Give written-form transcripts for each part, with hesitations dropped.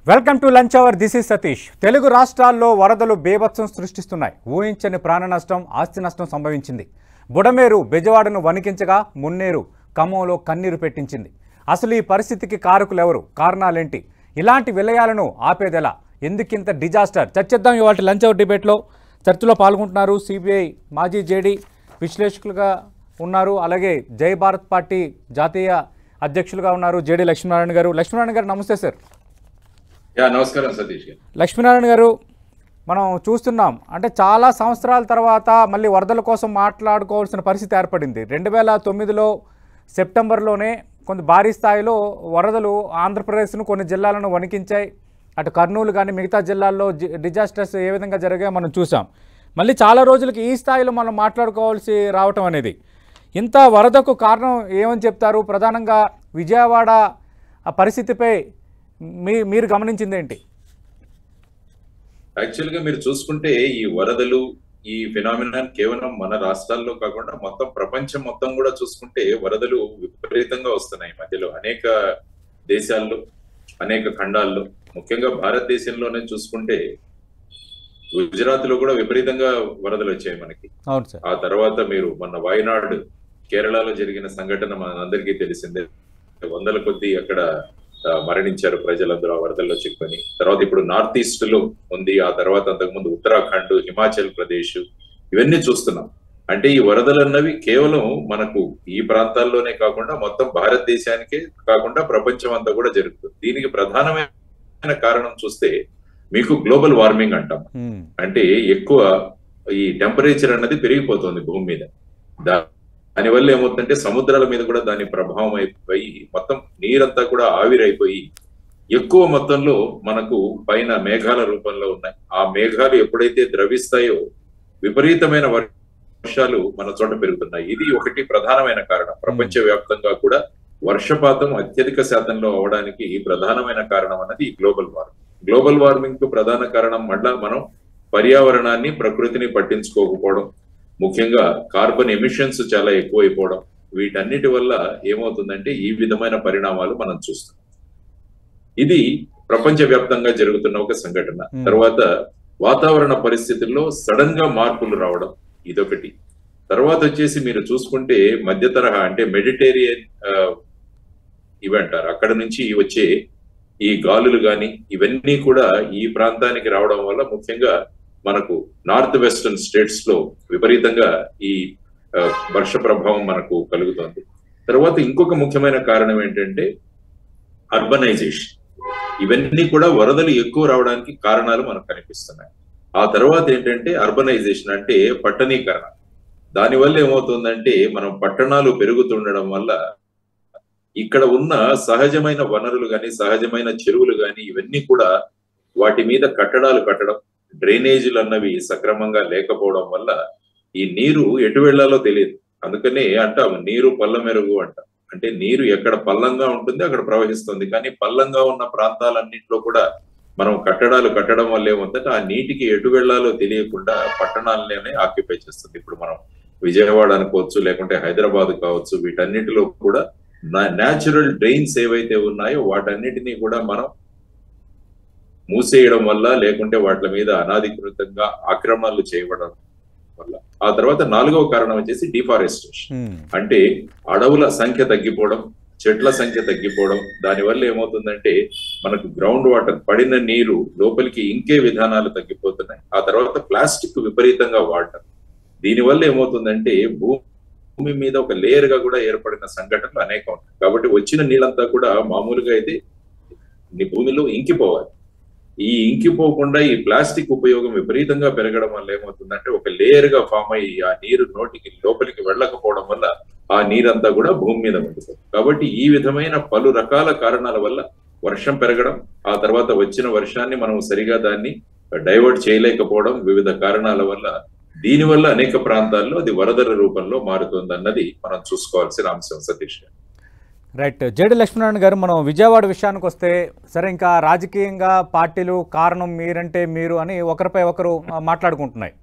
Welcome to lunch hour. This is Satish. Telugu రాష్ట్రాల్లో వరదలు బేభత్సం సృష్టిస్తున్నాయి. ఊహించని ప్రాణ నష్టం, ఆస్తి నష్టం సంభవించింది. బుడమేరు బెజవాడను వణికించగా మున్నేరు ఖమ్మంలో కన్నీరు పెట్టించింది. అసలు ఈ పరిస్థితికి కారకులెవరు, కారణాలేంటి, ఇలాంటి విలయాలను ఆపేదెలా, ఎందుకింత డిజాస్టర్? చర్చిద్దాం ఇవాళ లంచ్ అవర్ డిబేట్లో. చర్చలో పాల్గొంటున్నారు సిబిఐ మాజీ జేడీ విశ్లేషకులుగా ఉన్నారు, అలాగే జై భారత్ పార్టీ జాతీయ అధ్యక్షులుగా ఉన్నారు జేడీ లక్ష్మీనారాయణ గారు. లక్ష్మీనారాయణ గారు నమస్తే సార్. నమస్కారం సతీష్ గారు. లక్ష్మీనారాయణ గారు, మనం చూస్తున్నాం అంటే చాలా సంవత్సరాల తర్వాత మళ్ళీ వరదల కోసం మాట్లాడుకోవాల్సిన పరిస్థితి ఏర్పడింది. 2009లో సెప్టెంబర్లోనే కొంత భారీ స్థాయిలో వరదలు ఆంధ్రప్రదేశ్ను కొన్ని జిల్లాలను వణికించాయి. అటు కర్నూలు కానీ మిగతా జిల్లాల్లో డిజాస్టర్స్ ఏ విధంగా జరిగాయో మనం చూసాం. మళ్ళీ చాలా రోజులకి ఈ స్థాయిలో మనం మాట్లాడుకోవాల్సి రావటం అనేది, ఇంత వరదకు కారణం ఏమని చెప్తారు? ప్రధానంగా విజయవాడ ఆ పరిస్థితిపై మీరు గమనించింది ఏంటి? యాక్చువల్గా మీరు చూసుకుంటే ఈ వరదలు, ఈ ఫినామినాన్ కేవలం మన రాష్ట్రాల్లో కాకుండా మొత్తం ప్రపంచం మొత్తం కూడా చూసుకుంటే వరదలు విపరీతంగా వస్తున్నాయి. మధ్యలో అనేక దేశాల్లో, అనేక ఖండాల్లో, ముఖ్యంగా భారతదేశంలోనే చూసుకుంటే గుజరాత్ లో కూడా విపరీతంగా వరదలు వచ్చాయి మనకి. ఆ తర్వాత మీరు మొన్న వాయనాడు కేరళలో జరిగిన సంఘటన మనందరికీ తెలిసిందే. వందల కొద్ది అక్కడ మరణించారు ప్రజలందరూ ఆ వరదల్లో చిక్కుని. తర్వాత ఇప్పుడు నార్త్ ఈస్ట్ లో ఉంది, ఆ తర్వాత అంతకుముందు ఉత్తరాఖండ్, హిమాచల్ ప్రదేశ్, ఇవన్నీ చూస్తున్నాం. అంటే ఈ వరదలు అన్నవి కేవలం మనకు ఈ ప్రాంతాల్లోనే కాకుండా మొత్తం భారతదేశానికే కాకుండా ప్రపంచం అంతా కూడా జరుగుతుంది. దీనికి ప్రధానమైన కారణం చూస్తే మీకు గ్లోబల్ వార్మింగ్ అంటాం. అంటే ఎక్కువ ఈ టెంపరేచర్ అన్నది పెరిగిపోతుంది భూమి మీద. దానివల్ల ఏమవుతుందంటే సముద్రాల మీద కూడా దాని ప్రభావం అయిపోయి మొత్తం నీరంతా కూడా ఆవిరైపోయి ఎక్కువ మొత్తంలో మనకు పైన మేఘాల రూపంలో ఉన్నాయి. ఆ మేఘాలు ఎప్పుడైతే ద్రవిస్తాయో విపరీతమైన వర్షాలు మన చోట పెరుగుతున్నాయి. ఇది ఒకటి ప్రధానమైన కారణం. ప్రపంచ వ్యాప్తంగా కూడా వర్షపాతం అత్యధిక శాతంలో అవడానికి ప్రధానమైన కారణం అన్నది గ్లోబల్ వార్మింగ్. గ్లోబల్ వార్మింగ్ కు ప్రధాన కారణం మళ్ళా మనం పర్యావరణాన్ని, ప్రకృతిని పట్టించుకోకపోవడం, ముఖ్యంగా కార్బన్ ఎమిషన్స్ చాలా ఎక్కువైపోవడం, వీటన్నిటి వల్ల ఏమవుతుందంటే ఈ విధమైన పరిణామాలు మనం చూస్తాం. ఇది ప్రపంచ వ్యాప్తంగా జరుగుతున్న ఒక సంఘటన. తర్వాత వాతావరణ పరిస్థితుల్లో సడన్ గా మార్పులు రావడం, ఇదొకటి. తర్వాత వచ్చేసి మీరు చూసుకుంటే మధ్య తరహా అంటే మెడిటేరియన్ ఇవి అంటారు, అక్కడ నుంచి వచ్చే ఈ గాలులు గాని ఇవన్నీ కూడా ఈ ప్రాంతానికి రావడం వల్ల ముఖ్యంగా మనకు నార్త్ వెస్టర్న్ స్టేట్స్ లో విపరీతంగా ఈ వర్ష ప్రభావం మనకు కలుగుతుంది. తర్వాత ఇంకొక ముఖ్యమైన కారణం ఏంటంటే అర్బనైజేషన్. ఇవన్నీ కూడా వరదలు ఎక్కువ రావడానికి కారణాలు మనకు కనిపిస్తున్నాయి. ఆ తర్వాత ఏంటంటే అర్బనైజేషన్ అంటే పట్టణీకరణ. దానివల్ల ఏమవుతుందంటే మనం పట్టణాలు పెరుగుతుండడం వల్ల ఇక్కడ ఉన్న సహజమైన వనరులు కానీ, సహజమైన చెరువులు కానీ ఇవన్నీ కూడా వాటి మీద కట్టడాలు కట్టడం, డ్రైనేజీలు అన్నవి సక్రమంగా లేకపోవడం వల్ల ఈ నీరు ఎటు వెళ్లాలో తెలియదు. అందుకనే అంటాం నీరు పల్ల మెరుగు అంటాం. అంటే నీరు ఎక్కడ పల్లంగా ఉంటుంది అక్కడ ప్రవహిస్తుంది, కానీ పల్లంగా ఉన్న ప్రాంతాలన్నింటిలో కూడా మనం కట్టడాలు కట్టడం వల్ల ఏమవుతుందంటే ఆ నీటికి ఎటు వెళ్లాలో తెలియకుండా పట్టణాలనే ఆక్యుపై చేస్తుంది. ఇప్పుడు మనం విజయవాడ అనుకోవచ్చు, లేకుంటే హైదరాబాద్ కావచ్చు, వీటన్నిటిలో కూడా న్యాచురల్ డ్రైన్స్ ఏవైతే ఉన్నాయో వాటన్నిటినీ కూడా మనం మూసేయడం వల్ల, లేకుంటే వాటి మీద అనాధికృతంగా ఆక్రమణలు చేయడం వల్ల. ఆ తర్వాత నాలుగవ కారణం వచ్చేసి డిఫారెస్టేషన్. అంటే అడవుల సంఖ్య తగ్గిపోవడం, చెట్ల సంఖ్య తగ్గిపోవడం. దానివల్ల ఏమవుతుందంటే మనకు గ్రౌండ్ వాటర్, పడిన నీరు లోపలికి ఇంకే విధానాలు తగ్గిపోతున్నాయి. ఆ తర్వాత ప్లాస్టిక్ విపరీతంగా వాడటం. దీనివల్ల ఏమవుతుందంటే భూమి మీద ఒక లేయర్ గా కూడా ఏర్పడిన సంఘటనలు అనేకం ఉంటాయి. కాబట్టి వచ్చిన నీళ్ళంతా కూడా మామూలుగా అయితే భూమిలో ఇంకిపోవాలి. ఈ ఇంకిపోకుండా ఈ ప్లాస్టిక్ ఉపయోగం విపరీతంగా పెరగడం వల్ల ఏమవుతుందంటే ఒక లేయర్ గా ఫామ్ అయ్యి ఆ నీరు నోటికి లోపలికి వెళ్ళకపోవడం వల్ల ఆ నీరంతా కూడా భూమి మీద ఉంటుంది. కాబట్టి ఈ విధమైన పలు రకాల కారణాల వల్ల వర్షం పెరగడం, ఆ తర్వాత వచ్చిన వర్షాన్ని మనం సరిగా దాన్ని డైవర్ట్ చేయలేకపోవడం, వివిధ కారణాల వల్ల దీనివల్ల అనేక ప్రాంతాల్లో అది వరదల రూపంలో మారుతుంది అన్నది మనం చూసుకోవాల్సిన అంశం. సతీష్ గారు. రైట్. జేడీ లక్ష్మీనారాయణ గారు, మనం విజయవాడ విషయానికి వస్తే సరే, ఇంకా రాజకీయంగా పార్టీలు కారణం మీరంటే మీరు అని ఒకరిపై ఒకరు మాట్లాడుకుంటున్నాయి.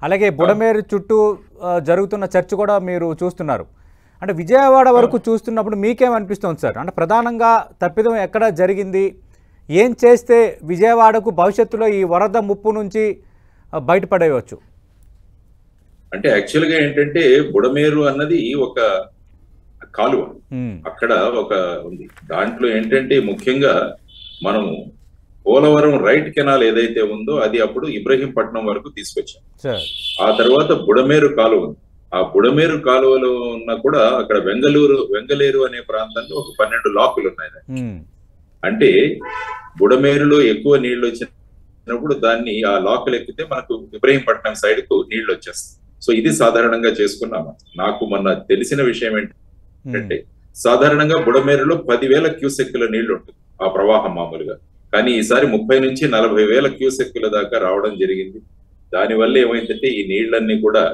అలాగే బుడమేరు చుట్టూ జరుగుతున్న చర్చ కూడా మీరు చూస్తున్నారు. అంటే విజయవాడ వరకు చూస్తున్నప్పుడు మీకేమనిపిస్తుంది సార్? అంటే ప్రధానంగా తప్పిదం ఎక్కడ జరిగింది, ఏం చేస్తే విజయవాడకు భవిష్యత్తులో ఈ వరద ముప్పు నుంచి బయటపడేయవచ్చు? అంటే యాక్చువల్గా ఏంటంటే బుడమేరు అన్నది ఒక కాలువ, అక్కడ ఒక ఉంది. దాంట్లో ఏంటంటే ముఖ్యంగా మనము పోలవరం రైట్ కెనాల్ ఏదైతే ఉందో అది అప్పుడు ఇబ్రహీంపట్నం వరకు తీసుకొచ్చాం. ఆ తర్వాత బుడమేరు కాలువ ఉంది. ఆ బుడమేరు కాలువలో ఉన్న కూడా అక్కడ వెంగలేరు అనే ప్రాంతంలో ఒక 12 లాకులు ఉన్నాయి. అంటే బుడమేరులో ఎక్కువ నీళ్లు వచ్చినప్పుడు దాన్ని ఆ లాకులు ఎక్కితే మనకు ఇబ్రహీంపట్నం సైడ్ కు నీళ్లు వచ్చేస్తాయి. సో ఇది సాధారణంగా చేసుకున్నాము. నాకు మొన్న తెలిసిన విషయం ఏంటంటే సాధారణంగా బుడమేరులో 10,000 క్యూసెక్కుల నీళ్లు ఉంటుంది ఆ ప్రవాహం మామూలుగా, కానీ ఈసారి 30 నుంచి 40,000 క్యూసెక్కుల దాకా రావడం జరిగింది. దానివల్ల ఏమైందంటే ఈ నీళ్లన్నీ కూడా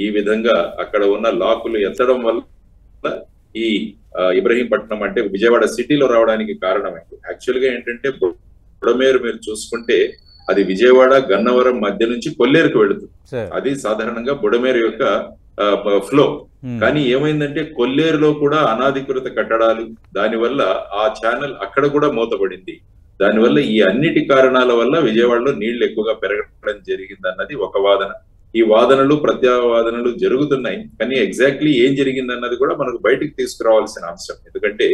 ఈ విధంగా అక్కడ ఉన్న లాకులు ఎత్తడం వల్ల ఈ ఇబ్రహీంపట్నం అంటే విజయవాడ సిటీలో రావడానికి కారణమైంది. యాక్చువల్ గా ఏంటంటే బుడమేరు మీరు చూసుకుంటే అది విజయవాడ గన్నవరం మధ్య నుంచి కొల్లేరుకు వెళుతుంది. అది సాధారణంగా బుడమేరు యొక్క ఫ్లో. కానీ ఏమైందంటే కొల్లేరులో కూడా అనాధికృత కట్టడాలు, దానివల్ల ఆ ఛానల్ అక్కడ కూడా మూతపడింది. దానివల్ల ఈ అన్నిటి కారణాల వల్ల విజయవాడలో నీళ్లు ఎక్కువగా పెరగడం జరిగింది అన్నది ఒక వాదన. ఈ వాదనలు ప్రత్యావాదనలు జరుగుతున్నాయి, కానీ ఎగ్జాక్ట్లీ ఏం జరిగింది అన్నది కూడా మనకు బయటికి తీసుకురావాల్సిన అంశం. ఎందుకంటే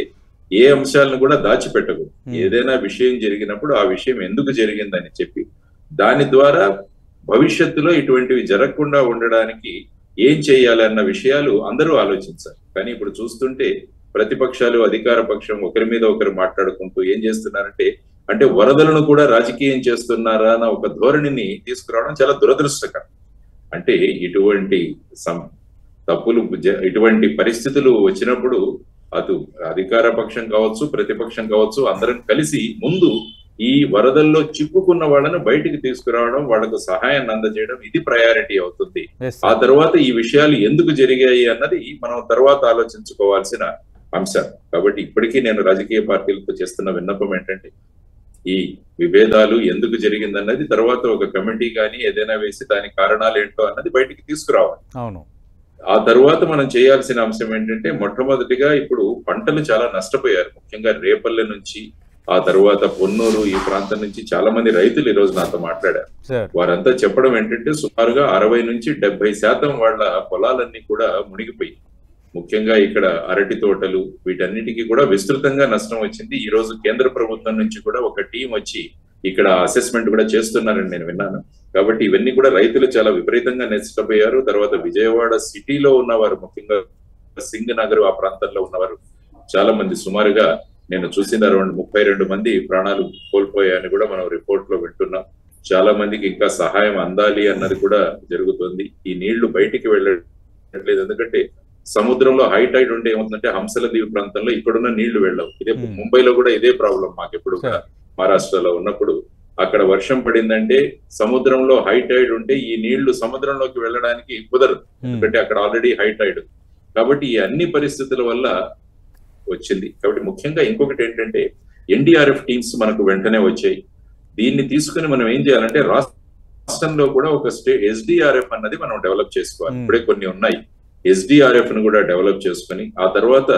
ఏ అంశాలను కూడా దాచిపెట్టకూడదు. ఏదైనా విషయం జరిగినప్పుడు ఆ విషయం ఎందుకు జరిగిందని చెప్పి దాని ద్వారా భవిష్యత్తులో ఇటువంటివి జరగకుండా ఉండడానికి ఏం చేయాలి అన్న విషయాలు అందరూ ఆలోచించాలి. కానీ ఇప్పుడు చూస్తుంటే ప్రతిపక్షాలు అధికార పక్షం ఒకరి మీద ఒకరు మాట్లాడుకుంటూ ఏం చేస్తున్నారంటే అంటే వరదలను కూడా రాజకీయం చేస్తున్నారా అన్న ఒక ధోరణిని తీసుకురావడం చాలా దురదృష్టకరం. అంటే ఇటువంటి తప్పులు ఇటువంటి పరిస్థితులు వచ్చినప్పుడు అటు అధికార పక్షం కావచ్చు ప్రతిపక్షం కావచ్చు అందరం కలిసి ముందు ఈ వరదల్లో చిక్కుకున్న వాళ్ళను బయటికి తీసుకురావడం, వాళ్లకు సహాయాన్ని అందజేయడం ఇది ప్రయారిటీ అవుతుంది. ఆ తర్వాత ఈ విషయాలు ఎందుకు జరిగాయి అన్నది మనం తర్వాత ఆలోచించుకోవాల్సిన అంశం. కాబట్టి ఇప్పటికీ నేను రాజకీయ పార్టీలతో చేస్తున్న విన్నపం ఏంటంటే ఈ విభేదాలు ఎందుకు జరిగిందన్నది తర్వాత ఒక కమిటీ కానీ ఏదైనా వేసి దాని కారణాలు ఏంటో అన్నది బయటికి తీసుకురావాలి. అవును. ఆ తర్వాత మనం చేయాల్సిన అంశం ఏంటంటే మొట్టమొదటిగా ఇప్పుడు పంటలు చాలా నష్టపోయారు. ముఖ్యంగా రేపల్లె నుంచి ఆ తర్వాత పొన్నూరు ఈ ప్రాంతం నుంచి చాలా మంది రైతులు ఈ రోజు నాతో మాట్లాడారు. వారంతా చెప్పడం ఏంటంటే సుమారుగా 60 నుంచి 70% వాళ్ళ పొలాలన్నీ కూడా మునిగిపోయి, ముఖ్యంగా ఇక్కడ అరటి తోటలు వీటన్నిటికీ కూడా విస్తృతంగా నష్టం వచ్చింది. ఈ రోజు కేంద్ర ప్రభుత్వం నుంచి కూడా ఒక టీం వచ్చి ఇక్కడ అసెస్మెంట్ కూడా చేస్తున్నారని నేను విన్నాను. కాబట్టి ఇవన్నీ కూడా రైతులు చాలా విపరీతంగా నష్టపోయారు. తర్వాత విజయవాడ సిటీలో ఉన్నవారు, ముఖ్యంగా సింగ్ నగర్ ఆ ప్రాంతంలో ఉన్నవారు చాలా మంది, సుమారుగా నేను చూసిన 32 మంది ప్రాణాలు కోల్పోయాయని కూడా మనం రిపోర్ట్ లో వింటున్నాం. చాలా మందికి ఇంకా సహాయం అందాలి అన్నది కూడా జరుగుతుంది. ఈ నీళ్లు బయటికి వెళ్ళట్లేదు, ఎందుకంటే సముద్రంలో హై టైడ్ ఉంటే ఏమవుతుందంటే హంసల దీవి ప్రాంతంలో ఇక్కడున్న నీళ్లు వెళ్ళవు. ఇదే ముంబైలో కూడా ఇదే ప్రాబ్లం మాకు ఎప్పుడు కూడా. మహారాష్ట్రలో ఉన్నప్పుడు అక్కడ వర్షం పడిందంటే సముద్రంలో హై టైడ్ ఉంటే ఈ నీళ్లు సముద్రంలోకి వెళ్ళడానికి కుదరదు, ఎందుకంటే అక్కడ ఆల్రెడీ హై టైడ్. కాబట్టి ఈ అన్ని పరిస్థితుల వల్ల వచ్చింది. కాబట్టి ముఖ్యంగా ఇంకొకటి ఏంటంటే ఎన్డీఆర్ఎఫ్ టీమ్స్ మనకు వెంటనే వచ్చాయి. దీన్ని తీసుకుని మనం ఏం చేయాలంటే రాష్ట్రంలో కూడా ఒక ఎస్డిఆర్ఎఫ్ అన్నది మనం డెవలప్ చేసుకోవాలి. ఇప్పుడే కొన్ని ఉన్నాయి. ఎస్డిఆర్ఎఫ్ ను కూడా డెవలప్ చేసుకుని ఆ తర్వాత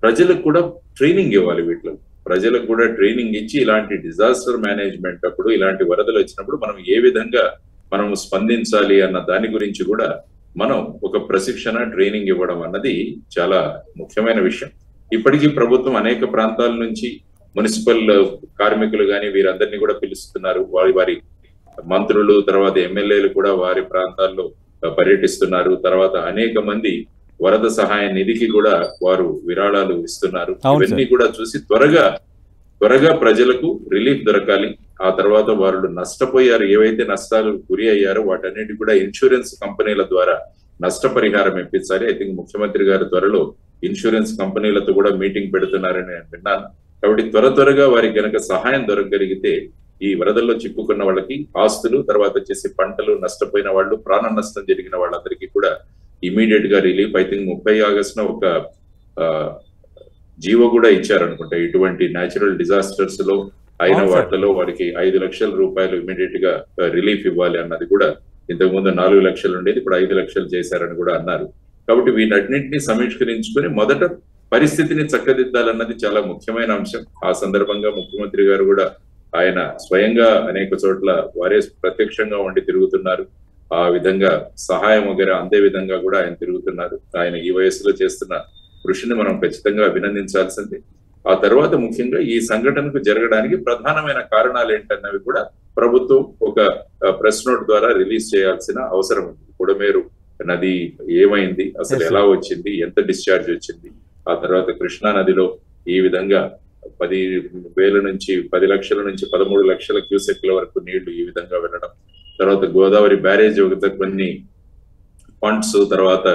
ప్రజలకు కూడా ట్రైనింగ్ ఇవ్వాలి. వీటిలో ప్రజలకు కూడా ట్రైనింగ్ ఇచ్చి ఇలాంటి డిజాస్టర్ మేనేజ్మెంట్ అప్పుడు, ఇలాంటి వరదలు వచ్చినప్పుడు మనం ఏ విధంగా మనం స్పందించాలి అన్న దాని గురించి కూడా మనం ఒక ప్రశిక్షణ ట్రైనింగ్ ఇవ్వడం అన్నది చాలా ముఖ్యమైన విషయం. ఇప్పటికీ ప్రభుత్వం అనేక ప్రాంతాల నుంచి మున్సిపల్ కార్మికులు కానీ వీరందరినీ కూడా పిలుస్తున్నారు. వారి మంత్రులు తర్వాత ఎమ్మెల్యేలు కూడా వారి ప్రాంతాల్లో పర్యటిస్తున్నారు. తర్వాత అనేక మంది వరద సహాయ నిధికి కూడా వారు విరాళాలు ఇస్తున్నారు. ఇవన్నీ కూడా చూసి త్వరగా ప్రజలకు రిలీఫ్ దొరకాలి. ఆ తర్వాత వారు నష్టపోయారు, ఏవైతే నష్టాలు గురి అయ్యారో వాటన్నిటి కూడా ఇన్సూరెన్స్ కంపెనీల ద్వారా నష్టపరిహారం ఇప్పించాలి. ఐ థింక్ ముఖ్యమంత్రి గారు త్వరలో ఇన్సూరెన్స్ కంపెనీలతో కూడా మీటింగ్ పెడుతున్నారని నేను విన్నాను. కాబట్టి త్వరగా వారికి గనక సహాయం దొరకగలిగితే ఈ వరదల్లో చిక్కుకున్న వాళ్ళకి ఆస్తులు, తర్వాత వచ్చేసి పంటలు నష్టపోయిన వాళ్ళు, ప్రాణ నష్టం జరిగిన వాళ్ళందరికీ కూడా ఇమీడియట్ గా రిలీఫ్. ఐ థింక్ 30 ఆగస్టున ఒక జీవో కూడా ఇచ్చారనుకుంటా. ఇటువంటి న్యాచురల్ డిజాస్టర్స్ లో అయిన వాటిలో వారికి 5 లక్షల రూపాయలు ఇమీడియట్ గా రిలీఫ్ ఇవ్వాలి అన్నది కూడా, ఇంతకు ముందు 4 లక్షలు ఉండేది, ఇప్పుడు 5 లక్షలు చేశారని కూడా అన్నారు. కాబట్టి వీటన్నింటినీ సమీక్షించుకుని మొదట పరిస్థితిని చక్కదిద్దాలన్నది చాలా ముఖ్యమైన అంశం. ఆ సందర్భంగా ముఖ్యమంత్రి గారు కూడా ఆయన స్వయంగా అనేక చోట్ల వారే ప్రత్యక్షంగా ఉండి తిరుగుతున్నారు. ఆ విధంగా సహాయం వగేరా అందే విధంగా కూడా ఆయన తిరుగుతున్నారు. ఆయన ఈ వయసులో చేస్తున్న కృషిని మనం ఖచ్చితంగా అభినందించాల్సింది. ఆ తర్వాత ముఖ్యంగా ఈ సంఘటనకు జరగడానికి ప్రధానమైన కారణాలు ఏంటన్నవి కూడా ప్రభుత్వం ఒక ప్రెస్ నోట్ ద్వారా రిలీజ్ చేయాల్సిన అవసరం ఉంది. బుడమేరు నది ఏమైంది, అసలు ఎలా వచ్చింది, ఎంత డిశ్చార్జ్ వచ్చింది, ఆ తర్వాత కృష్ణా నదిలో ఈ విధంగా 10,000 నుంచి 10 లక్షల నుంచి 13 లక్షల క్యూసెక్ల వరకు నీళ్లు ఈ విధంగా వెళ్ళడం, తర్వాత గోదావరి బ్యారేజ్ కొన్ని ఫండ్స్, తర్వాత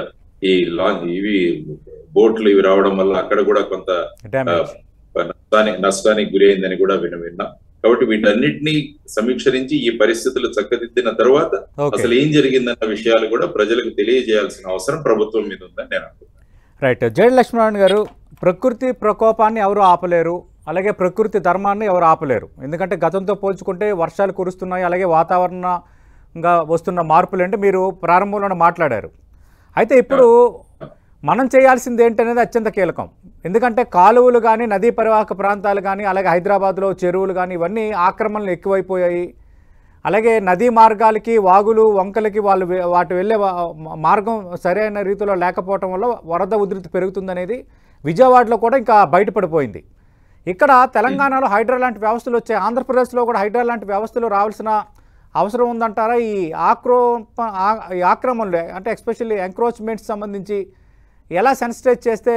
ఈ ఇవి బోట్లు ఇవి రావడం వల్ల అక్కడ కూడా కొంత నష్టానికి గురి అయిందని కూడా విన్నాం. కాబట్టి వీటన్నిటినీ సమీక్షరించి ఈ పరిస్థితులు చక్కదిద్దిన తర్వాత అసలు ఏం జరిగిందన్న విషయాలు కూడా ప్రజలకు తెలియజేయాల్సిన అవసరం ప్రభుత్వం మీద ఉందని నేను అనుకుంటున్నాను. రైట్. జైడ్ లక్ష్మీనారాయణ గారు, ప్రకృతి ప్రకోపాన్ని ఎవరు ఆపలేరు, అలాగే ప్రకృతి ధర్మాన్ని ఎవరు ఆపలేరు. ఎందుకంటే గతంతో పోల్చుకుంటే వర్షాలు కురుస్తున్నాయి, అలాగే వాతావరణంగా వస్తున్న మార్పులు అంటే మీరు ప్రారంభంలోనే మాట్లాడారు. అయితే ఇప్పుడు మనం చేయాల్సింది ఏంటనేది అత్యంత కీలకం. ఎందుకంటే కాలువలు కానీ, నదీ పరివాహక ప్రాంతాలు కానీ, అలాగే హైదరాబాద్లో చెరువులు కానీ ఇవన్నీ ఆక్రమణలు ఎక్కువైపోయాయి. అలాగే నదీ మార్గాలకి, వాగులు, వంకలకి వాటి వెళ్ళే మార్గం సరైన రీతిలో లేకపోవటం వల్ల వరద ఉధృతి పెరుగుతుందనేది విజయవాడలో కూడా ఇంకా బయటపడిపోయింది. ఇక్కడ తెలంగాణలో హైడ్రా లాంటి వ్యవస్థలు వచ్చాయి, ఆంధ్రప్రదేశ్లో కూడా హైడ్రా లాంటి వ్యవస్థలు రావాల్సిన అవసరం ఉందంటారా? ఈ ఆక్రమణలు అంటే ఎస్పెషల్లీ ఎంక్రోచ్మెంట్స్ సంబంధించి ఎలా సెన్సిటైజ్ చేస్తే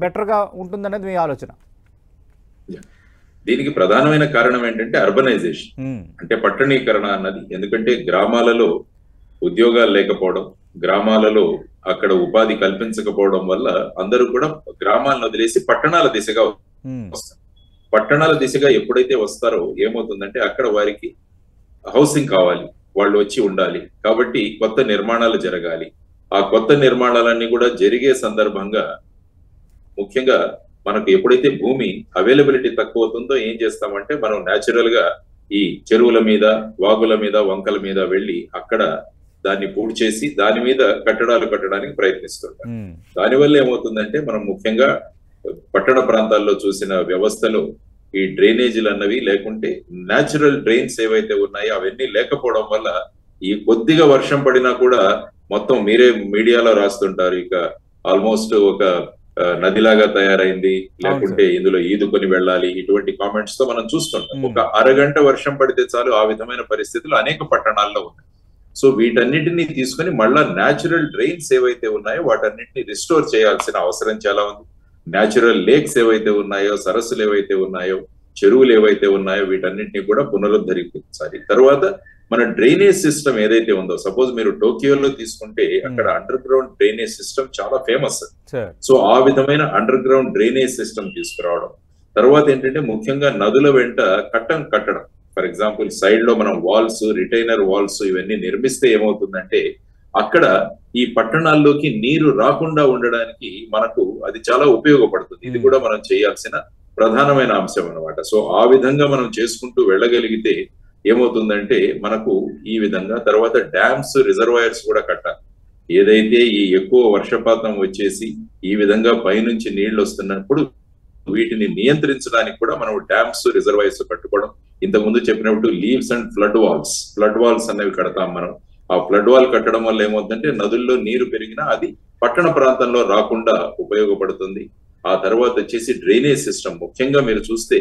బెటర్గా ఉంటుందనేది మీ ఆలోచన? దీనికి ప్రధానమైన కారణం ఏంటంటే అర్బనైజేషన్, అంటే పట్టణీకరణ అన్నది. ఎందుకంటే గ్రామాలలో ఉద్యోగాలు లేకపోవడం, గ్రామాలలో అక్కడ ఉపాధి కల్పించకపోవడం వల్ల అందరూ కూడా గ్రామాలను వదిలేసి పట్టణాల దిశగా వస్తారు. పట్టణాల దిశగా ఎప్పుడైతే వస్తారో ఏమవుతుందంటే అక్కడ వారికి హౌసింగ్ కావాలి, వాళ్ళు వచ్చి ఉండాలి. కాబట్టి కొత్త నిర్మాణాలు జరగాలి. ఆ కొత్త నిర్మాణాలన్నీ కూడా జరిగే సందర్భంగా ముఖ్యంగా మనకు ఎప్పుడైతే భూమి అవైలబిలిటీ తక్కువ అవుతుందో ఏం చేస్తామంటే మనం న్యాచురల్ గా ఈ చెరువుల మీద, వాగుల మీద, వంకల మీద వెళ్ళి అక్కడ దాన్ని పూర్తి చేసి దాని మీద కట్టడాలు కట్టడానికి ప్రయత్నిస్తుంటాం. దానివల్ల ఏమవుతుందంటే మనం ముఖ్యంగా పట్టణ ప్రాంతాల్లో చూసిన వ్యవస్థలో ఈ డ్రైనేజీలు అన్నవి లేకుంటే న్యాచురల్ డ్రైన్స్ ఏవైతే ఉన్నాయో అవన్నీ లేకపోవడం వల్ల ఈ కొద్దిగా వర్షం పడినా కూడా మొత్తం మీరే మీడియాలో రాస్తుంటారు, ఇక ఆల్మోస్ట్ ఒక నదిలాగా తయారైంది, లేకుంటే ఇందులో ఈదుకొని వెళ్ళాలి, ఇటువంటి కామెంట్స్ తో మనం చూస్తుంటాం. ఒక అరగంట వర్షం పడితే చాలు ఆ విధమైన పరిస్థితులు అనేక పట్టణాల్లో ఉన్నాయి. సో వీటన్నిటిని తీసుకొని మళ్ళా న్యాచురల్ డ్రైన్స్ ఏవైతే ఉన్నాయో వాటన్నిటిని రిస్టోర్ చేయాల్సిన అవసరం చాలా ఉంది. న్యాచురల్ లేక్స్ ఏవైతే ఉన్నాయో, సరస్సులు ఏవైతే ఉన్నాయో, చెరువులు ఏవైతే ఉన్నాయో వీటన్నిటిని కూడా పునరుద్ధరించాలి. తర్వాత మన డ్రైనేజ్ సిస్టమ్ ఏదైతే ఉందో, సపోజ్ మీరు టోక్యోలో తీసుకుంటే అక్కడ అండర్ గ్రౌండ్ డ్రైనేజ్ సిస్టమ్ చాలా ఫేమస్. సో ఆ విధమైన అండర్ గ్రౌండ్ డ్రైనేజ్ సిస్టమ్ తీసుకురావడం. తర్వాత ఏంటంటే ముఖ్యంగా నదుల వెంట కట్టడం. ఫర్ ఎగ్జాంపుల్ సైడ్ లో మనం వాల్స్, రిటైనర్ వాల్స్ ఇవన్నీ నిర్మిస్తే ఏమవుతుందంటే అక్కడ ఈ పట్టణాల్లోకి నీరు రాకుండా ఉండడానికి మనకు అది చాలా ఉపయోగపడుతుంది. ఇది కూడా మనం చేయాల్సిన ప్రధానమైన అంశం అన్నమాట. సో ఆ విధంగా మనం చేసుకుంటూ వెళ్ళగలిగితే ఏమవుతుందంటే మనకు ఈ విధంగా తర్వాత డ్యామ్స్, రిజర్వాయర్స్ కూడా కట్టాలి. ఏదైతే ఈ ఎక్కువ వర్షపాతం వచ్చేసి ఈ విధంగా పైనుంచి నీళ్లు వస్తున్నప్పుడు వీటిని నియంత్రించడానికి కూడా మనం డ్యామ్స్, రిజర్వాయర్స్ కట్టుకోవడం. ఇంతకుముందు చెప్పినప్పుడు లీవ్స్ అండ్ ఫ్లడ్ వాల్స్ అనేవి కడతాం మనం. ఆ ఫ్లడ్ వాల్ కట్టడం వల్ల ఏమవుతుందంటే నదుల్లో నీరు పెరిగినా అది పట్టణ ప్రాంతంలో రాకుండా ఉపయోగపడుతుంది. ఆ తర్వాత వచ్చేసి డ్రైనేజ్ సిస్టమ్. ముఖ్యంగా మీరు చూస్తే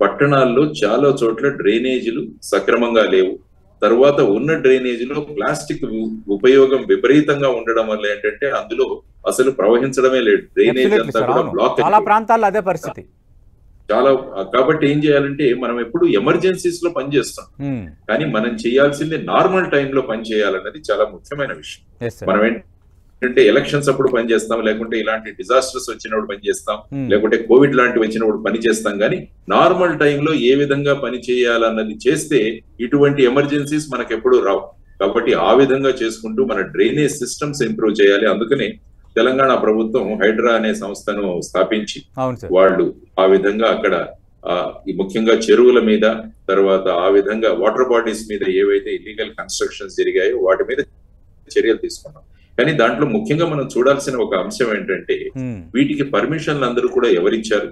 పట్టణాల్లో చాలా చోట్ల డ్రైనేజీలు సక్రమంగా లేవు. తర్వాత ఉన్న డ్రైనేజీలో ప్లాస్టిక్ ఉపయోగం విపరీతంగా ఉండడం వల్ల ఏంటంటే అందులో అసలు ప్రవహించడమే లేదు. డ్రైనేజ్ అంతా కూడా బ్లాక్. చాలా ప్రాంతాల్లో అదే పరిస్థితి. చాలా. కాబట్టి ఏం చేయాలంటే మనం ఎప్పుడు ఎమర్జెన్సీస్ లో పనిచేస్తాం, కానీ మనం చేయాల్సింది నార్మల్ టైంలో పని చేయాలన్నది చాలా ముఖ్యమైన విషయం. మనం ఏంటంటే ఎలక్షన్స్ అప్పుడు పని చేస్తాం, లేకుంటే ఇలాంటి డిజాస్టర్స్ వచ్చినప్పుడు పని చేస్తాం, లేకుంటే కోవిడ్ లాంటివి వచ్చినప్పుడు పని చేస్తాం. కానీ నార్మల్ టైంలో ఏ విధంగా పని చేయాలన్నది చేస్తే ఇటువంటి ఎమర్జెన్సీస్ మనకు ఎప్పుడు రావు. కాబట్టి ఆ విధంగా చేసుకుంటూ మన డ్రైనేజ్ సిస్టమ్స్ ఇంప్రూవ్ చేయాలి. అందుకనే తెలంగాణ ప్రభుత్వం హైడ్రా అనే సంస్థను స్థాపించి వాళ్ళు ఆ విధంగా అక్కడ ముఖ్యంగా చెరువుల మీద, తర్వాత ఆ విధంగా వాటర్ బాడీస్ మీద ఏవైతే ఇల్లీగల్ కన్స్ట్రక్షన్స్ జరిగాయో వాటి మీద చర్యలు తీసుకున్నాం. కానీ దాంట్లో ముఖ్యంగా మనం చూడాల్సిన ఒక అంశం ఏంటంటే వీటికి పర్మిషన్లు అందరూ కూడా ఎవరిచ్చారు,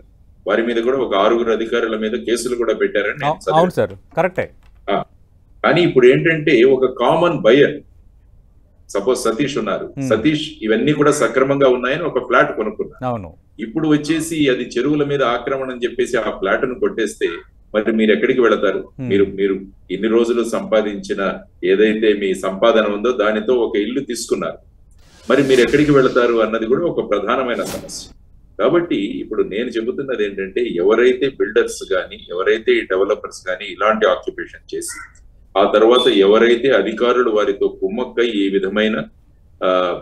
వారి మీద కూడా ఒక 6 అధికారుల మీద కేసులు కూడా పెట్టారని అవును సార్, కరెక్టే. కానీ ఇప్పుడు ఏంటంటే ఒక కామన్ బయర్, సపోజ్ సతీష్ ఉన్నారు, సతీష్ ఇవన్నీ కూడా సక్రమంగా ఉన్నాయని ఒక ఫ్లాట్ కొనుక్కున్నారు. ఇప్పుడు వచ్చేసి అది చెరువుల మీద ఆక్రమణ అని చెప్పేసి ఆ ఫ్లాట్ ను కొట్టేస్తే మరి మీరు ఎక్కడికి వెళతారు? మీరు ఇన్ని రోజులు సంపాదించిన ఏదైతే మీ సంపాదన ఉందో దానితో ఒక ఇల్లు తీసుకున్నారు, మరి మీరు ఎక్కడికి వెళతారు అన్నది కూడా ఒక ప్రధానమైన సమస్య. కాబట్టి ఇప్పుడు నేను చెబుతున్నది ఏంటంటే ఎవరైతే బిల్డర్స్ కానీ ఎవరైతే ఈ డెవలపర్స్ కానీ ఇలాంటి ఆక్యుపేషన్ చేసి ఆ తర్వాత ఎవరైతే అధికారులు వారితో కుమ్మక్కై ఈ విధమైన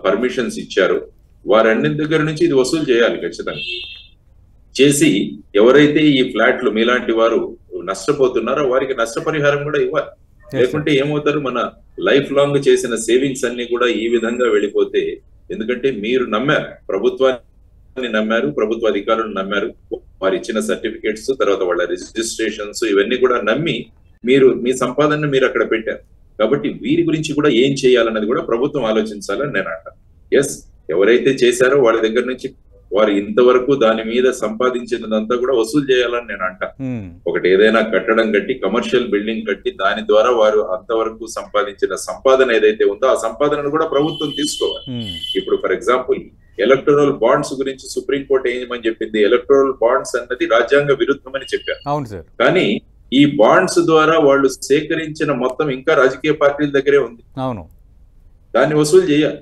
పర్మిషన్స్ ఇచ్చారో వారన్నిటి దగ్గర నుంచి ఇది వసూలు చేయాలి ఖచ్చితంగా. చేసి ఎవరైతే ఈ ఫ్లాట్లు మీలాంటి వారు నష్టపోతున్నారో వారికి నష్టపరిహారం కూడా ఇవ్వాలి. లేకుంటే ఏమవుతారు, మన లైఫ్ లాంగ్ చేసిన సేవింగ్స్ అన్ని కూడా ఈ విధంగా వెళ్ళిపోతే, ఎందుకంటే మీరు నమ్మారు, ప్రభుత్వాన్ని నమ్మారు, ప్రభుత్వ అధికారులను నమ్మారు, వారు ఇచ్చిన సర్టిఫికేట్స్ తర్వాత వాళ్ళ రిజిస్ట్రేషన్స్ ఇవన్నీ కూడా నమ్మి మీరు మీ సంపాదనను మీరు అక్కడ పెట్టారు. కాబట్టి వీరి గురించి కూడా ఏం చేయాలన్నది కూడా ప్రభుత్వం ఆలోచించాలని నేను అంటాను. ఎస్, ఎవరైతే చేశారో వాళ్ళ దగ్గర నుంచి వారు ఇంతవరకు దాని మీద సంపాదించినదంతా కూడా వసూలు చేయాలని నేను అంటాను. ఒకటి ఏదైనా కట్టడం కట్టి కమర్షియల్ బిల్డింగ్ కట్టి దాని ద్వారా వారు అంతవరకు సంపాదించిన సంపాదన ఏదైతే ఉందో ఆ సంపాదనను కూడా ప్రభుత్వం తీసుకోవాలి. ఇప్పుడు ఫర్ ఎగ్జాంపుల్ ఎలక్టోరల్ బాండ్స్ గురించి సుప్రీంకోర్టు ఏమని చెప్పింది, ఎలక్టోరల్ బాండ్స్ అన్నది రాజ్యాంగ విరుద్ధమని చెప్పారు. కానీ ఈ బాండ్స్ ద్వారా వాళ్ళు సేకరించిన మొత్తం ఇంకా రాజకీయ పార్టీల దగ్గరే ఉంది, దాన్ని వసూలు చేయాలి.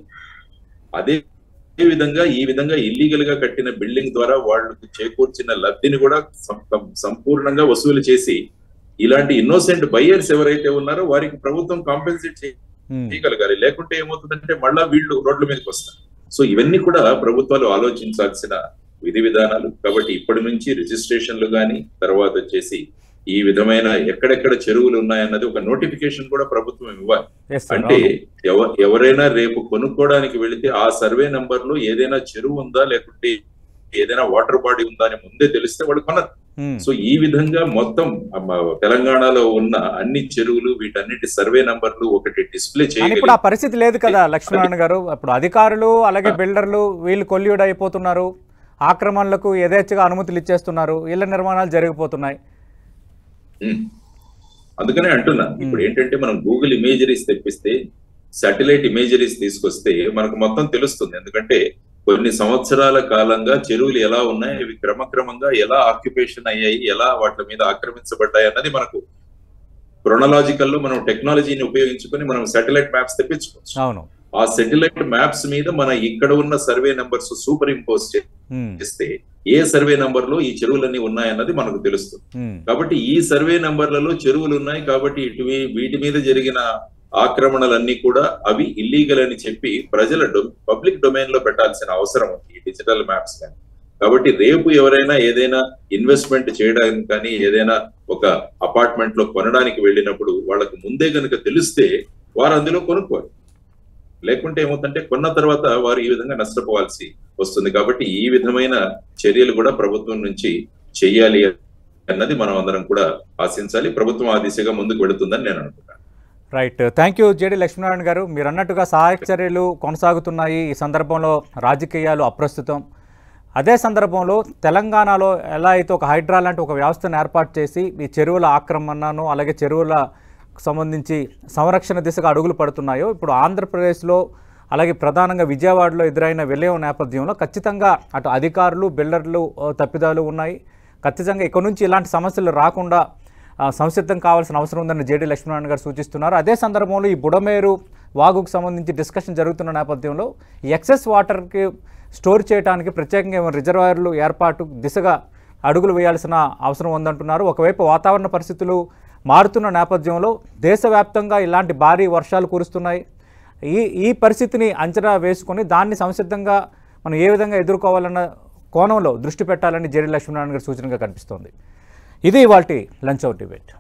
అదే విధంగా ఈ విధంగా ఇల్లీగల్ గా కట్టిన బిల్డింగ్ ద్వారా వాళ్ళకి చేకూర్చిన లబ్ధిని కూడా సంపూర్ణంగా వసూలు చేసి ఇలాంటి ఇన్నోసెంట్ బయ్యర్స్ ఎవరైతే ఉన్నారో వారికి ప్రభుత్వం కాంపెన్సేట్ చేయగలగాలి. లేకుంటే ఏమవుతుందంటే మళ్ళా వీళ్ళు రోడ్ల మీదకి వస్తారు. సో ఇవన్నీ కూడా ప్రభుత్వాలు ఆలోచించాల్సిన విధి విధానాలు. కాబట్టి ఇప్పటి నుంచి రిజిస్ట్రేషన్లు కానీ తర్వాత వచ్చేసి ఈ విధమైన ఎక్కడెక్కడ చెరువులు ఉన్నాయన్నది ఒక నోటిఫికేషన్ కూడా ప్రభుత్వం ఇవ్వాలి. అంటే ఎవరైనా రేపు కొనుక్కోవడానికి వెళితే ఆ సర్వే నంబర్ లో ఏదైనా చెరువు ఉందా లేకుంటే ఏదైనా వాటర్ బాడీ ఉందా అని ముందే తెలిస్తే వాళ్ళు కొనరు. సో ఈ విధంగా మొత్తం తెలంగాణలో ఉన్న అన్ని చెరువులు వీటన్నిటి సర్వే నంబర్లు ఒకటి డిస్ప్లే చేయాలి. ఇప్పుడు ఆ పరిస్థితి లేదు కదా లక్ష్మీనారాయణ గారు. ఇప్పుడు అధికారులు అలాగే బిల్డర్లు వీళ్ళు కొల్యూడ్ అయిపోతున్నారు, ఆక్రమణలకు యథేచ్ఛగా అనుమతులు ఇచ్చేస్తున్నారు, ఇళ్ల నిర్మాణాలు జరిగిపోతున్నాయి. అందుకనే అంటున్నా, ఇప్పుడు ఏంటంటే మనం గూగుల్ ఇమేజరీస్ తెప్పిస్తే, శాటిలైట్ ఇమేజరీస్ తీసుకొస్తే మనకు మొత్తం తెలుస్తుంది. ఎందుకంటే కొన్ని సంవత్సరాల కాలంగా చెరువులు ఎలా ఉన్నాయి, అవి క్రమక్రమంగా ఎలా ఆక్యుపేషన్ అయ్యాయి, ఎలా వాటి మీద ఆక్రమించబడ్డాయి అన్నది మనకు క్రోనలాజికల్ లో మనం టెక్నాలజీని ఉపయోగించుకొని మనం శాటిలైట్ మ్యాప్స్ తెప్పించుకోవచ్చు. ఆ శాటిలైట్ మ్యాప్స్ మీద మన ఇక్కడ ఉన్న సర్వే నెంబర్స్ సూపర్ ఇంపోజ్ చేస్తే ఏ సర్వే నంబర్ లో ఈ చెరువులన్నీ ఉన్నాయన్నది మనకు తెలుస్తుంది. కాబట్టి ఈ సర్వే నంబర్లలో చెరువులు ఉన్నాయి కాబట్టి వీటి మీద జరిగిన ఆక్రమణలన్నీ కూడా అవి ఇల్లీగల్ అని చెప్పి ప్రజల పబ్లిక్ డొమైన్ లో పెట్టాల్సిన అవసరం ఉంది ఈ డిజిటల్ మ్యాప్స్ కానీ. కాబట్టి రేపు ఎవరైనా ఏదైనా ఇన్వెస్ట్మెంట్ చేయడానికి కానీ ఏదైనా ఒక అపార్ట్మెంట్ లో కొనడానికి వెళ్ళినప్పుడు వాళ్ళకు ముందే కనుక తెలిస్తే వారు అందులో కొనుక్కోవాలి. లేకుంటే ఏమవుతుందంటే కొన్న తర్వాత వారు ఈ విధంగా నష్టపోవాల్సి వస్తుంది. కాబట్టి ఈ విధమైన చర్యలు కూడా ప్రభుత్వం నుంచి చెయ్యాలి అన్నది మనం అందరం కూడా ఆశించాలి. ప్రభుత్వం ఆ దిశగా ముందుకు వెళుతుందని నేను అనుకుంటాను. Right, thank you JD Lakshminarayana గారు. మీరు అన్నట్టుగా సహాయక చర్యలు కొనసాగుతున్నాయి. ఈ సందర్భంలో రాజకీయాలు అప్రస్తుతం. అదే సందర్భంలో తెలంగాణలో ఎలా అయితే ఒక హైడ్రా లాంటి ఒక వ్యవస్థను ఏర్పాటు చేసి ఈ చెరువుల ఆక్రమణను అలాగే చెరువుల సంబంధించి సంరక్షణ దిశగా అడుగులు పడుతున్నాయో, ఇప్పుడు ఆంధ్రప్రదేశ్లో అలాగే ప్రధానంగా విజయవాడలో ఎదురైన విలయం నేపథ్యంలో ఖచ్చితంగా అటు అధికారులు బిల్డర్లు తప్పిదాలు ఉన్నాయి. ఖచ్చితంగా ఇక్కడ నుంచి ఇలాంటి సమస్యలు రాకుండా సంసిద్ధం కావాల్సిన అవసరం ఉందని జేడి లక్ష్మీనారాయణ గారు సూచిస్తున్నారు. అదే సందర్భంలో ఈ బుడమేరు వాగుకు సంబంధించి డిస్కషన్ జరుగుతున్న నేపథ్యంలో ఎక్సెస్ వాటర్కి స్టోర్ చేయడానికి ప్రత్యేకంగా రిజర్వాయర్లు ఏర్పాటు దిశగా అడుగులు వేయాల్సిన అవసరం ఉందంటున్నారు. ఒకవైపు వాతావరణ పరిస్థితులు మారుతున్న నేపథ్యంలో దేశవ్యాప్తంగా ఇలాంటి భారీ వర్షాలు కురుస్తున్నాయి. ఈ పరిస్థితిని అంచనా వేసుకొని దాన్ని సంసిద్ధంగా మనం ఏ విధంగా ఎదుర్కోవాలన్న కోణంలో దృష్టి పెట్టాలని జేడి లక్ష్మీనారాయణ గారి సూచనగా కనిపిస్తోంది. ఇది ఇవాల్టి లంచ్ అవర్ డిబేట్.